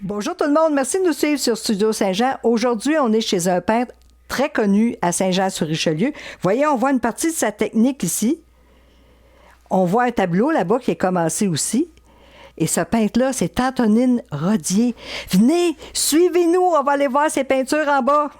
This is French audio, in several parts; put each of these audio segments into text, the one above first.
Bonjour tout le monde, merci de nous suivre sur Studio Saint-Jean. Aujourd'hui, on est chez un peintre très connu à Saint-Jean-sur-Richelieu. Voyez, on voit une partie de sa technique ici. On voit un tableau là-bas qui est commencé aussi. Et ce peintre-là, c'est Antonine Rodier. Venez, suivez-nous, on va aller voir ses peintures en bas.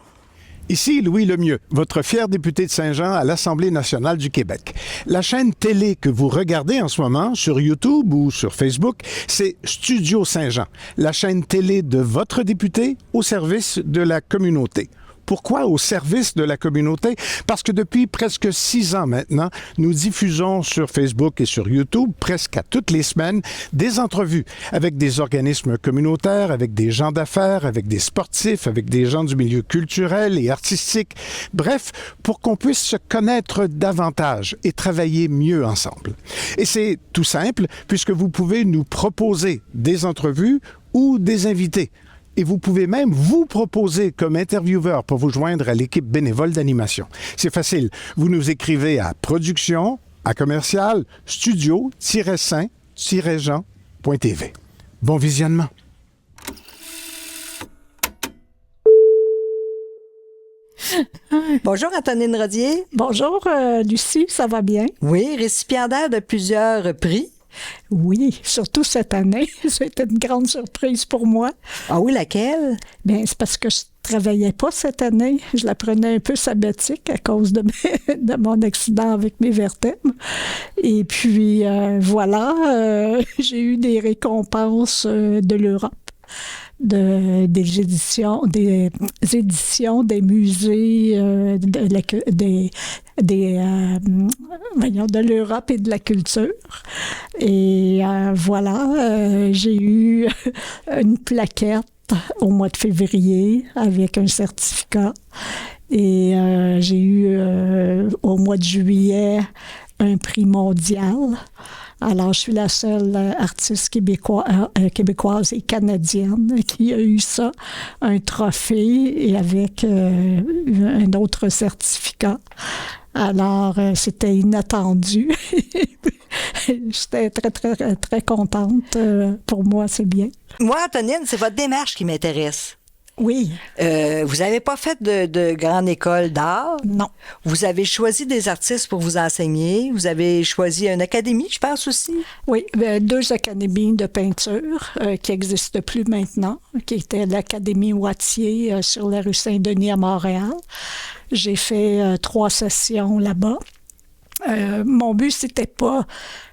Ici Louis Lemieux, votre fier député de Saint-Jean à l'Assemblée nationale du Québec. La chaîne télé que vous regardez en ce moment sur YouTube ou sur Facebook, c'est Studio Saint-Jean, la chaîne télé de votre député au service de la communauté. Pourquoi au service de la communauté? Parce que depuis presque 6 ans maintenant, nous diffusons sur Facebook et sur YouTube, presque à toutes les semaines, des entrevues avec des organismes communautaires, avec des gens d'affaires, avec des sportifs, avec des gens du milieu culturel et artistique. Bref, pour qu'on puisse se connaître davantage et travailler mieux ensemble. Et c'est tout simple, puisque vous pouvez nous proposer des entrevues ou des invités. Et vous pouvez même vous proposer comme intervieweur pour vous joindre à l'équipe bénévole d'animation. C'est facile. Vous nous écrivez à production@studio-saint-jean.tv. Bon visionnement. Bonjour Antonine Rodier. Bonjour Lucie, ça va bien? Oui, récipiendaire de plusieurs prix. Oui, surtout cette année. C'était une grande surprise pour moi. Ah oui, laquelle? Bien, c'est parce que je travaillais pas cette année. Je la prenais un peu sabbatique à cause de, de mon accident avec mes vertèbres. Et puis, voilà, j'ai eu des récompenses de l'Europe. Des éditions des musées de l'Europe et de la culture. Et voilà, j'ai eu une plaquette au mois de février avec un certificat. Et j'ai eu au mois de juillet un prix mondial. Alors, je suis la seule artiste québécoise et canadienne qui a eu ça, un trophée et avec un autre certificat. Alors, c'était inattendu. J'étais très, très, très contente. Pour moi, c'est bien. Moi, Antonine, c'est votre démarche qui m'intéresse. Oui. Vous n'avez pas fait de grande école d'art? Non. Vous avez choisi des artistes pour vous enseigner. Vous avez choisi une académie, je pense aussi. Oui, 2 académies de peinture qui n'existent plus maintenant, qui étaient l'Académie Wattier sur la rue Saint-Denis à Montréal. J'ai fait 3 sessions là-bas. Mon but, c'était pas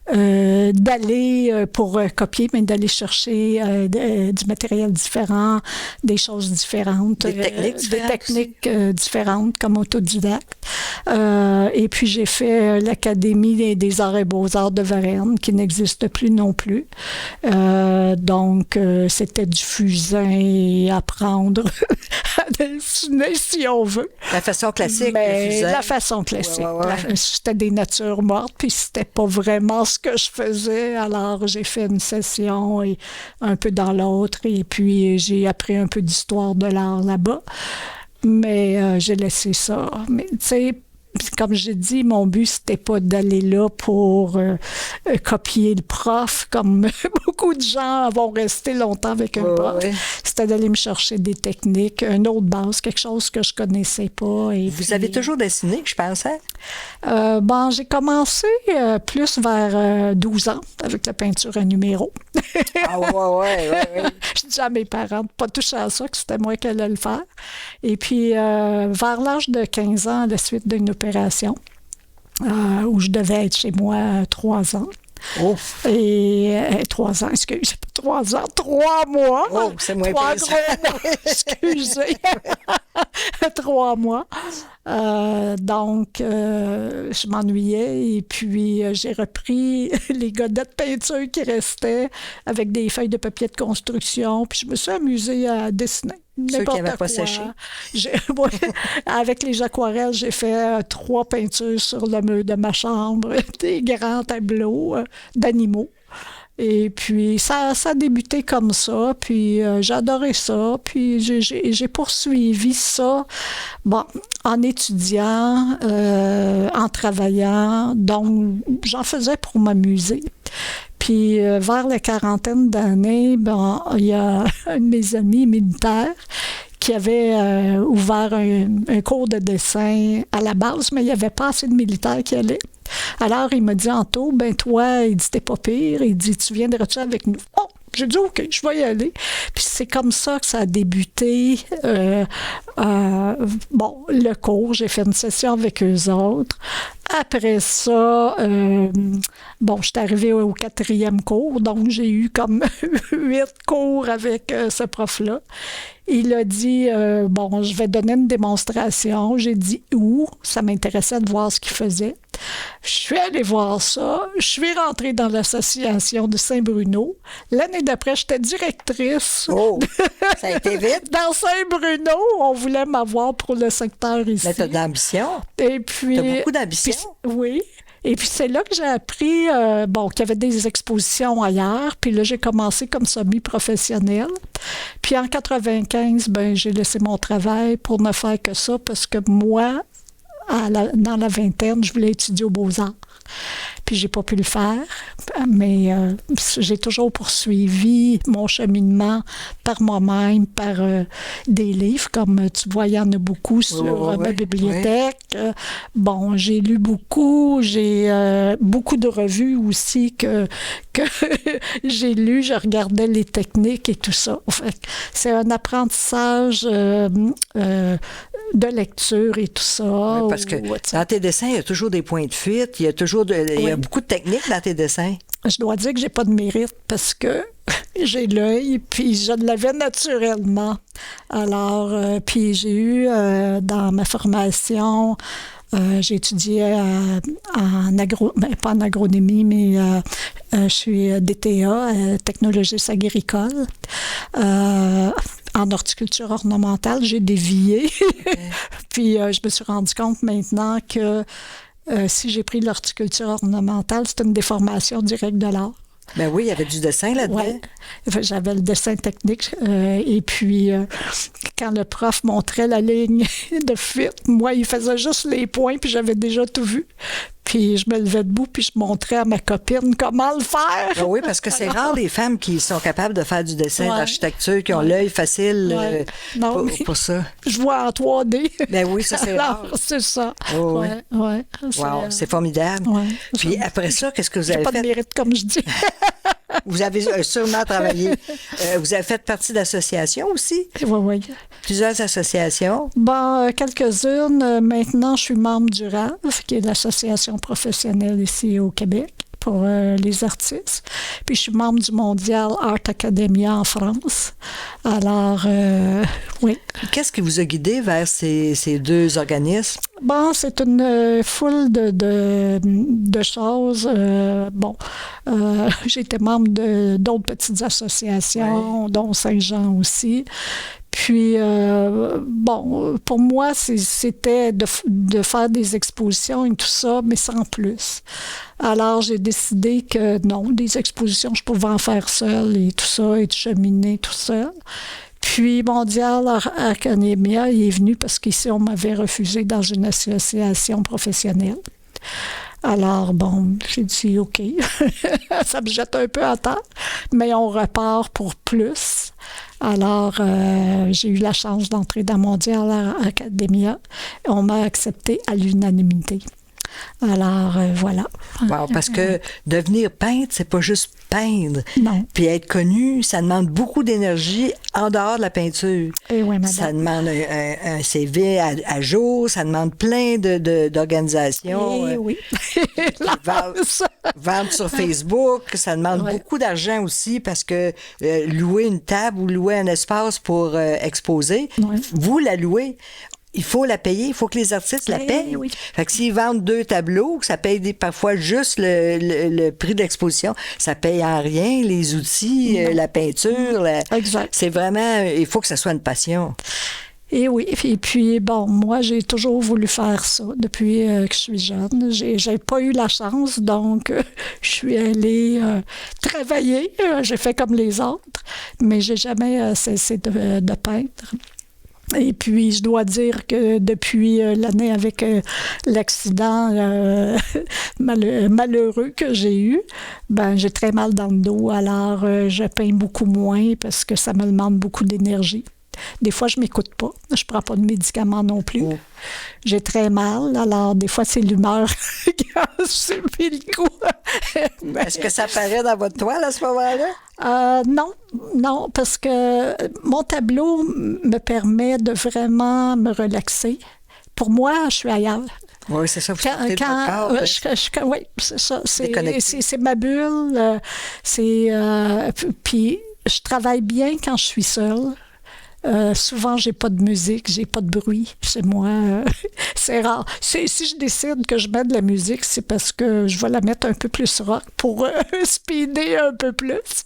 d'aller pour copier, mais d'aller chercher du matériel différent, des choses différentes. Des techniques différentes. Des techniques différentes comme autodidacte. Et puis, j'ai fait l'Académie des arts et beaux-arts de Varennes, qui n'existe plus non plus. Donc, c'était du fusain et apprendre à dessiner, si on veut. La façon classique, mais le fusain. La façon classique. Ouais. C'était des natures mortes, puis c'était pas vraiment ce que je faisais. Alors, j'ai fait une session et un peu dans l'autre, et puis j'ai appris un peu d'histoire de l'art là-bas. Mais j'ai laissé ça. Mais tu sais, comme j'ai dit, mon but, c'était pas d'aller là pour copier le prof, comme beaucoup de gens vont rester longtemps avec un prof. Ouais. C'était d'aller me chercher des techniques, une autre base, quelque chose que je connaissais pas. Et vous avez toujours dessiné, je pensais? Bon, j'ai commencé plus vers 12 ans avec la peinture à numéro. Ah ouais. Je dis à mes parents de pas toucher à ça, que c'était moi qui allais le faire. Et puis, vers l'âge de 15 ans, à la suite d'une opération, où je devais être chez moi 3 ans. Ouf. Et 3 ans, excusez, 3 ans, 3 mois. Oh, c'est moins 3 gros mois, excusez. 3 mois. Donc, je m'ennuyais et puis j'ai repris les godets de peinture qui restaient avec des feuilles de papier de construction, puis je me suis amusée à dessiner. Ceux qui n'avaient pas séché. Avec les aquarelles, j'ai fait 3 peintures sur le mur de ma chambre, des grands tableaux d'animaux. Et puis, ça a débuté comme ça, puis j'adorais ça, puis j'ai poursuivi ça, bon, en étudiant, en travaillant, donc j'en faisais pour m'amuser. Puis vers la quarantaine d'années, il y a un de mes amis militaires qui avait ouvert un cours de dessin à la base, mais il n'y avait pas assez de militaires qui allaient. Alors, il m'a dit, Anto, toi, il dit, t'es pas pire. Il dit, tu viendrais-tu avec nous? Oh! J'ai dit, OK, je vais y aller. Puis c'est comme ça que ça a débuté. Le cours, j'ai fait une session avec eux autres. Après ça, j'étais arrivée au 4e cours, donc j'ai eu comme 8 cours avec ce prof-là. Il a dit, je vais donner une démonstration. J'ai dit où? Ça m'intéressait de voir ce qu'il faisait. Je suis allée voir ça. Je suis rentrée dans l'association de Saint-Bruno. L'année d'après, j'étais directrice. Oh, ça a été vite. Dans Saint-Bruno, on voulait m'avoir pour le secteur ici. Mais t'as de l'ambition. Et puis, t'as beaucoup d'ambition. Oui. Et puis, c'est là que j'ai appris qu'il y avait des expositions ailleurs. Puis là, j'ai commencé comme semi-professionnelle. Puis en 95, j'ai laissé mon travail pour ne faire que ça parce que moi, dans la vingtaine, je voulais étudier aux Beaux-Arts. Puis j'ai pas pu le faire, mais j'ai toujours poursuivi mon cheminement par moi-même, par des livres, comme tu vois, il y en a beaucoup sur ma bibliothèque. Oui. J'ai lu beaucoup, j'ai beaucoup de revues aussi que j'ai lu, je regardais les techniques et tout ça. En fait, c'est un apprentissage de lecture et tout ça. Oui, parce que dans tes dessins, il y a toujours des points de fuite, il y a toujours il y a beaucoup de techniques dans tes dessins. Je dois dire que j'ai pas de mérite parce que j'ai l'œil, puis je l'avais naturellement. Alors, puis j'ai eu dans ma formation, j'ai étudié pas en agronomie, mais je suis DTA, technologiste agricole. En horticulture ornementale, j'ai dévié. Puis je me suis rendu compte maintenant que si j'ai pris l'horticulture ornementale, c'est une déformation directe de l'art. Ben oui, il y avait du dessin là-dedans. Ouais. J'avais le dessin technique. Et puis, quand le prof montrait la ligne de fuite, moi, il faisait juste les points, puis j'avais déjà tout vu. Puis je me levais debout, puis je montrais à ma copine comment le faire. Ben oui, parce que c'est rare les femmes qui sont capables de faire du dessin d'architecture, qui ont l'œil facile pour ça. Je vois en 3D. Ben oui, ça c'est rare. C'est ça. Oh, oui. Ouais. Wow, c'est formidable. Ouais. Puis après ça, qu'est-ce que vous avez fait? J'ai pas de mérite, comme je dis. Vous avez sûrement travaillé. Vous avez fait partie d'associations aussi? Oui. Plusieurs associations? Quelques-unes. Maintenant, je suis membre du RAV, qui est l'association professionnelle ici au Québec pour les artistes. Puis je suis membre du Mondial Art Academia en France. Alors, oui. Qu'est-ce qui vous a guidé vers ces deux organismes? C'est une foule de choses. J'ai été membre d'autres petites associations, dont Saint-Jean aussi. Puis, pour moi, c'était de faire des expositions et tout ça, mais sans plus. Alors, j'ai décidé que non, des expositions, je pouvais en faire seule et tout ça, et de cheminer tout seul. Puis, Mondial Academia, il est venu parce qu'ici, on m'avait refusé dans une association professionnelle. Alors, j'ai dit OK. Ça me jette un peu à terre, mais on repart pour plus. Alors, j'ai eu la chance d'entrer dans Mondial Academia. On m'a accepté à l'unanimité. Alors, voilà. Wow, parce que devenir peintre, c'est pas juste peindre. Non. Puis être connu, ça demande beaucoup d'énergie en dehors de la peinture. Et oui, madame. Ça demande un CV à jour, ça demande plein d'organisations. Et oui. Vendre sur Facebook, ça demande beaucoup d'argent aussi parce que louer une table ou louer un espace pour exposer, vous la louez. Il faut la payer, il faut que les artistes la payent. Oui. Fait que s'ils vendent 2 tableaux, ça paye parfois juste le prix d'exposition, ça paye en rien les outils, la peinture. Exact. C'est vraiment, il faut que ça soit une passion. Et oui, et puis moi, j'ai toujours voulu faire ça depuis que je suis jeune. J'ai pas eu la chance, donc je suis allée travailler. J'ai fait comme les autres, mais j'ai jamais cessé de peindre. Et puis, je dois dire que depuis l'année avec l'accident malheureux que j'ai eu, ben j'ai très mal dans le dos. Alors, je peins beaucoup moins parce que ça me demande beaucoup d'énergie. Des fois, je ne m'écoute pas. Je ne prends pas de médicaments non plus. Oh. J'ai très mal. Alors, des fois, c'est l'humeur qui a subi le coup. Est-ce que ça paraît dans votre toile à ce moment-là? Non, parce que mon tableau me permet de vraiment me relaxer. Pour moi, je suis ailleurs. Oui, c'est ça. Vous sortez de votre corps. Oui, c'est ça. C'est ma bulle. Puis, je travaille bien quand je suis seule. Souvent, j'ai pas de musique, j'ai pas de bruit chez moi. C'est rare. Si je décide que je mets de la musique, c'est parce que je vais la mettre un peu plus rock pour speeder un peu plus.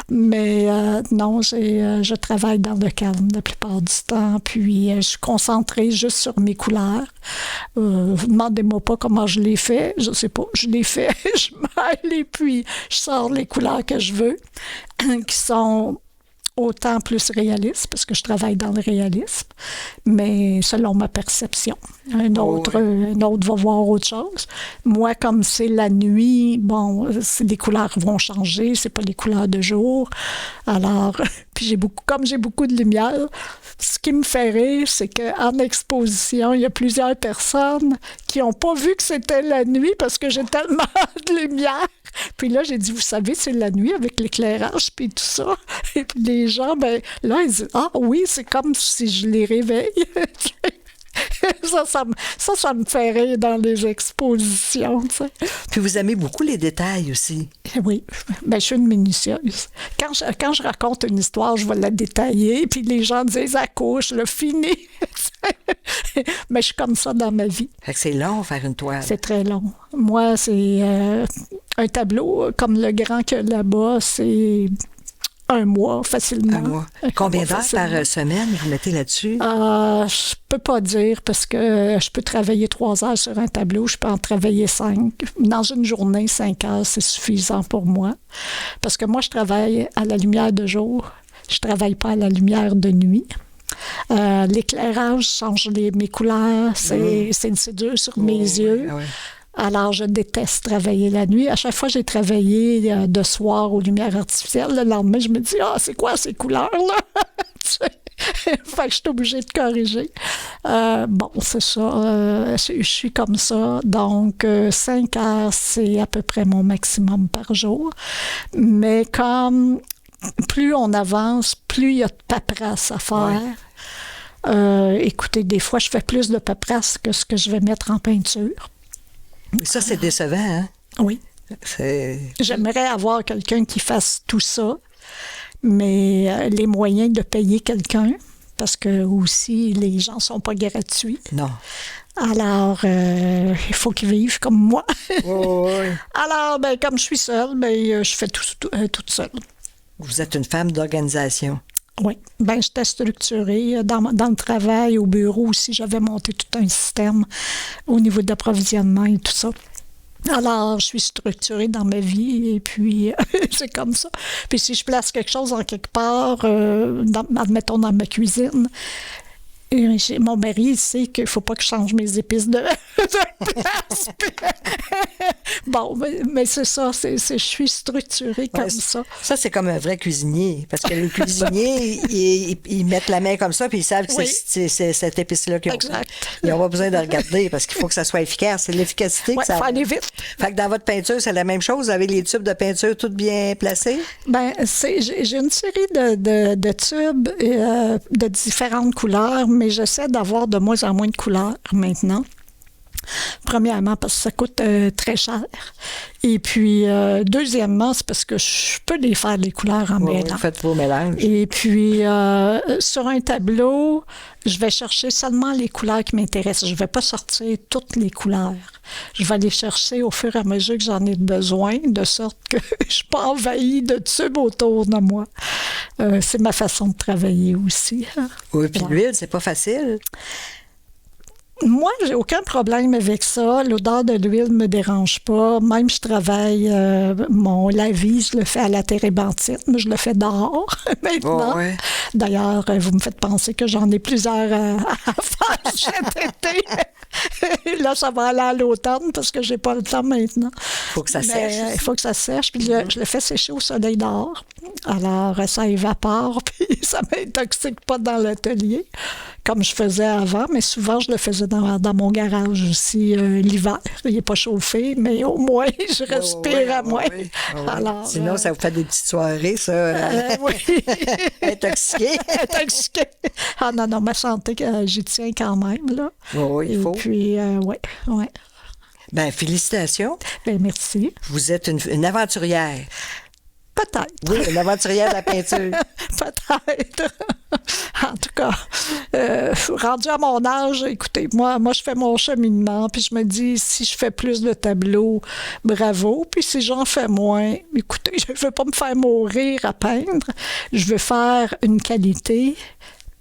Mais non, je travaille dans le calme la plupart du temps. Puis, je suis concentrée juste sur mes couleurs. Demandez-moi pas comment je les fais. Je sais pas. Je les fais, je mêle et puis je sors les couleurs que je veux, qui sont autant plus réaliste, parce que je travaille dans le réalisme, mais selon ma perception. Un autre va voir autre chose. Moi, comme c'est la nuit, bon, les couleurs vont changer, c'est pas les couleurs de jour. Alors, puis j'ai beaucoup de lumière. Ce qui me fait rire, c'est qu'en exposition, il y a plusieurs personnes qui n'ont pas vu que c'était la nuit parce que j'ai tellement de lumière. Puis là, j'ai dit, vous savez, c'est la nuit avec l'éclairage puis tout ça. Et puis les gens, ben là, ils disent, ah oui, c'est comme si je les réveille. Ça me fait rire dans les expositions. Tu sais. Puis vous aimez beaucoup les détails aussi. Oui, ben, je suis une minutieuse. Quand je raconte une histoire, je vais la détailler, puis les gens disent « accouche, le fini ». Mais je suis comme ça dans ma vie. Fait que c'est long faire une toile. C'est très long. Moi, c'est un tableau comme le grand que là-bas, c'est 1 mois facilement. 1 mois. Combien d'heures par semaine vous mettez là-dessus? Je peux pas dire parce que je peux travailler 3 heures sur un tableau, je peux en travailler 5. Dans une journée, 5 heures, c'est suffisant pour moi. Parce que moi, je travaille à la lumière de jour. Je travaille pas à la lumière de nuit. L'éclairage change mes couleurs. C'est dur sur mes yeux. Oui. Alors, je déteste travailler la nuit. À chaque fois que j'ai travaillé de soir aux lumières artificielles, le lendemain, je me dis « Ah, c'est quoi ces couleurs-là? » Fait que je suis obligée de corriger. Bon, c'est ça. Je suis comme ça. Donc, 5 heures, c'est à peu près mon maximum par jour. Mais comme plus on avance, plus il y a de paperasse à faire. Ouais. Écoutez, des fois, je fais plus de paperasse que ce que je vais mettre en peinture. Ça, c'est décevant, hein? Oui. J'aimerais avoir quelqu'un qui fasse tout ça, mais les moyens de payer quelqu'un, parce que aussi, les gens ne sont pas gratuits. Non. Alors, il faut qu'ils vivent comme moi. Oui. Alors, ben, comme je suis seule, ben, je fais tout toute seule. Vous êtes une femme d'organisation. Oui. Bien, j'étais structurée. Dans le travail, au bureau aussi, j'avais monté tout un système au niveau de l'approvisionnement et tout ça. Alors, je suis structurée dans ma vie et puis c'est comme ça. Puis si je place quelque chose en quelque part, admettons dans ma cuisine, mon mari sait qu'il ne faut pas que je change mes épices de place. Bon, mais c'est ça, je suis structurée comme ça. Ça, c'est comme un vrai cuisinier, parce que les cuisiniers, ils mettent la main comme ça, puis ils savent que c'est cette épice-là qu'ils ont. Exact. Ils n'ont pas besoin de regarder, parce qu'il faut que ça soit efficace. C'est l'efficacité que ça... faut aller vite. Fait que dans votre peinture, c'est la même chose? Vous avez les tubes de peinture toutes bien placés? Bien, j'ai une série de tubes de différentes couleurs, mais j'essaie d'avoir de moins en moins de couleurs maintenant. Premièrement, parce que ça coûte très cher. Et puis, deuxièmement, c'est parce que je peux les faire, les couleurs en mélange. Vous faites vos mélanges. Et puis, sur un tableau, je vais chercher seulement les couleurs qui m'intéressent. Je ne vais pas sortir toutes les couleurs. Je vais les chercher au fur et à mesure que j'en ai besoin, de sorte que je ne suis pas envahie de tubes autour de moi. C'est ma façon de travailler aussi. Oui, puis l'huile, c'est pas facile. Moi, j'ai aucun problème avec ça. L'odeur de l'huile ne me dérange pas. Même je travaille, mon lavis, je le fais à la térébenthite, mais je le fais dehors maintenant. Oh, ouais. D'ailleurs, vous me faites penser que j'en ai plusieurs à faire cet été. Là, ça va aller à l'automne parce que j'ai pas le temps maintenant. Faut que ça sèche. Il faut que ça sèche. Puis je le fais sécher au soleil dehors. Alors, ça évapore, puis ça m'intoxique pas dans l'atelier, comme je faisais avant, mais souvent, je le faisais dans mon garage aussi l'hiver. Il n'est pas chauffé, mais au moins, je respire à moins. Alors, sinon, ça vous fait des petites soirées, ça. Oui. Intoxiqué. Intoxiqué. Ah non, non, ma santé, j'y tiens quand même, là. Oui, il faut. Et puis, oui. Ben, félicitations. Ben, merci. Vous êtes une aventurière. Peut-être. Oui, une aventurière de la peinture. Peut-être. En tout cas, rendu à mon âge, écoutez, moi, je fais mon cheminement, puis je me dis, si je fais plus de tableaux, bravo. Puis si j'en fais moins, écoutez, je ne veux pas me faire mourir à peindre. Je veux faire une qualité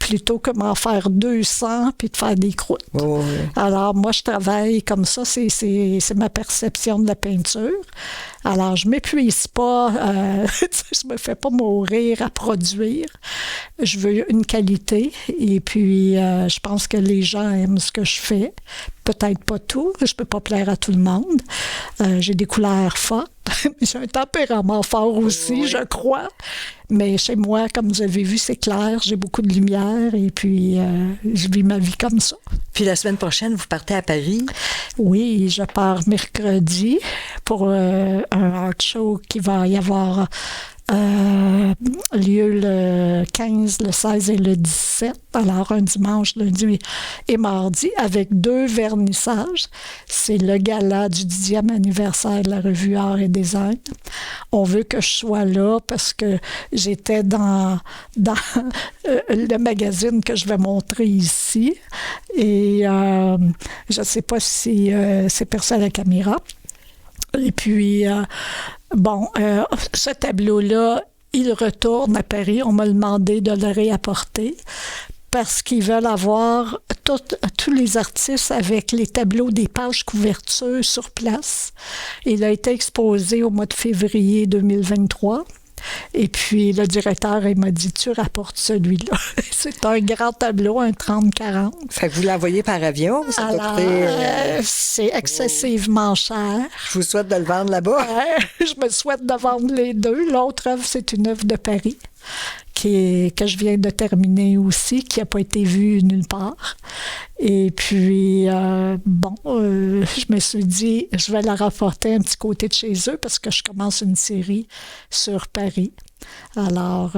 plutôt que m'en faire 200 puis de faire des croûtes. Oh, oui. Alors, moi, je travaille comme ça. C'est ma perception de la peinture. Alors, je ne m'épuise pas. Je ne me fais pas mourir à produire. Je veux une qualité. Et puis, je pense que les gens aiment ce que je fais. Peut-être pas tout. Je ne peux pas plaire à tout le monde. J'ai des couleurs fortes. J'ai un tempérament fort aussi, je crois. Mais chez moi, comme vous avez vu, c'est clair. J'ai beaucoup de lumière et puis je vis ma vie comme ça. Puis la semaine prochaine, vous partez à Paris? Oui, je pars mercredi pour un art show qui va y avoir lieu le 15, le 16 et le 17. Alors, un dimanche, lundi et mardi, avec 2 vernissages. C'est le gala du 10e anniversaire de la revue Art et Design. On veut que je sois là parce que j'étais dans le magazine que je vais montrer ici. Et je ne sais pas si c'est perçu à la caméra. Et puis, ce tableau-là, il retourne à Paris. On m'a demandé de le réapporter parce qu'ils veulent avoir tous les artistes avec les tableaux des pages couvertures sur place. Il a été exposé au mois de février 2023. Et puis, le directeur, il m'a dit, tu rapportes celui-là. C'est un grand tableau, un 30-40. Fait que vous l'envoyez par avion? Ça peut coûter, c'est excessivement cher. Je vous souhaite de le vendre là-bas. Je me souhaite de vendre les 2. L'autre œuvre, c'est une œuvre de Paris que je viens de terminer aussi, qui n'a pas été vue nulle part. Et puis, je me suis dit, je vais la rapporter un petit côté de chez eux parce que je commence une série sur Paris. Alors,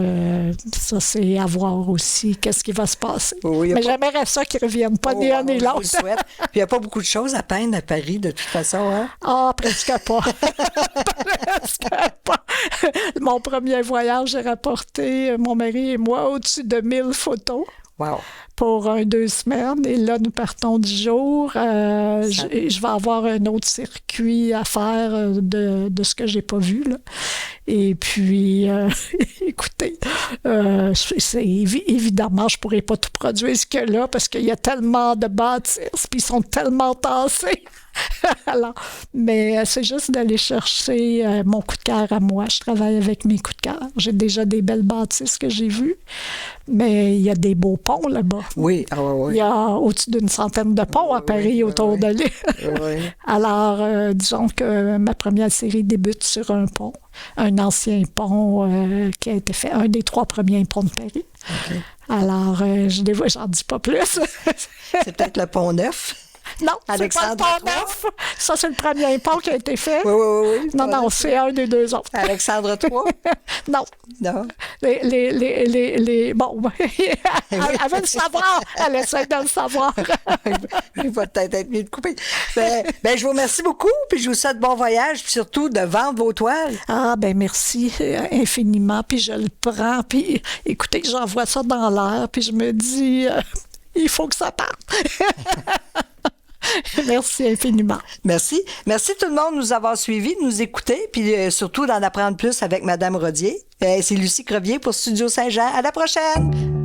ça, c'est à voir aussi qu'est-ce qui va se passer. Oui, mais j'aimerais ça qu'ils ne reviennent pas ni un ni l'autre. Je vous le souhaite. Puis il n'y a pas beaucoup de choses à peindre à Paris, de toute façon, hein? Ah, presque pas. Presque pas. Mon premier voyage, j'ai rapporté, mon mari et moi, au-dessus de 1000 photos. Wow. Pour 2 semaines. Et là, nous partons 10 jours. Je vais avoir un autre circuit à faire de ce que j'ai pas vu, là. Et puis, écoutez, évidemment, je pourrais pas tout produire ce qu'il y a là parce qu'il y a tellement de bâtisses, puis ils sont tellement tassés. Alors, mais c'est juste d'aller chercher mon coup de cœur à moi. Je travaille avec mes coups de cœur. J'ai déjà des belles bâtisses que j'ai vues, mais il y a des beaux ponts là-bas. Oui, oui. Il y a au-dessus d'une centaine de ponts à Paris autour de l'île. Oui. Alors, disons que ma première série débute sur un pont, un ancien pont qui a été fait, un des 3 premiers ponts de Paris. Okay. Alors, j'en dis pas plus. C'est peut-être le pont Neuf. Non, c'est pas le pont Neuf. Ça, c'est le premier pont qui a été fait. Oui. Non, c'est un des 2 autres. Alexandre III? Non. Non. Bon, elle avait le savoir. Elle essaie de le savoir. Il va peut-être être mieux de couper. Ben, je vous remercie beaucoup, puis je vous souhaite bon voyage, puis surtout de vendre vos toiles. Ah, ben merci infiniment, puis je le prends, puis écoutez, j'envoie ça dans l'air, puis je me dis, il faut que ça parte. Merci infiniment. Merci. Merci tout le monde de nous avoir suivis, de nous écouter, puis surtout d'en apprendre plus avec Mme Rodier. C'est Lucie Crevier pour Studio Saint-Jean. À la prochaine!